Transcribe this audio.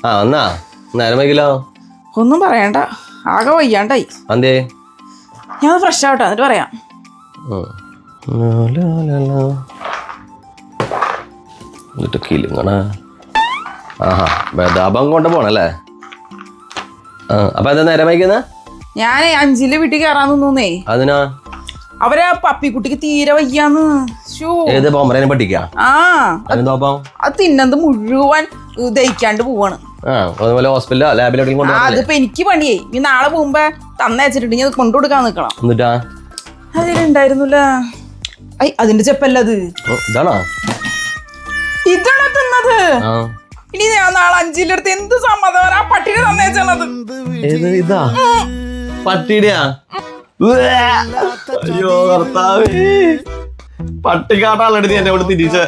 ആ എന്നാ നേരം വൈകില്ലോ. ഒന്നും പറയണ്ട, ആകെ വയ്യാണ്ടായി. അന്തേ ഞാൻ ഫ്രഷ് ആവട്ടെ എന്നിട്ട് പറയാം. എന്നിട്ട് കിലുങ്ങണ. ആഹാ ബദാബം കൊണ്ട് പോണല്ലേ. അപ്പൊ എന്താ നേരം വൈകുന്ന? ഞാൻ 5 വീട്ടിൽ കയറാൻ നിന്നേ. അതിനാ? അവരെ പപ്പിക്കുട്ടിക്ക് തീരെ വയ്യാന്ന്. ഏത് പൊമറേനെ പട്ടിക്കാ? ആ അതെന്തോപ്പം? അത് തിന്നത് മുഴുവൻ ദഹിക്കാണ്ട് പോവാണ്. അതുപോലെ ഹോസ്പിറ്റലോ ലാബിലെവിടെയും കൊണ്ടുപോകാം. അതിപ്പോ എനിക്ക് പണിയേ. ഇനി നാളെ പോകുമ്പോ തന്നയച്ചിട്ടുണ്ട് ഞാൻ കൊണ്ടുകൊടുക്കാൻ നിക്കണം. എന്നിട്ടാ അതിലുണ്ടായിരുന്നില്ല. അതിന്റെ ചെപ്പല്ല അത്. ഇതാണോ? ഇതാണോ തിന്നത്? ഇനി ഞാൻ നാളെ 5 അടുത്ത് എന്ത് സമ്മതം ആ പട്ടിനെ തന്നയച്ചത്. ഇതാ പട്ടിയുടെയാ? അയ്യോ കർത്താവേ, പട്ടിക്കാട്ടാളെടുത്ത് എന്നെ ഇവിടെ തിരിച്ച്.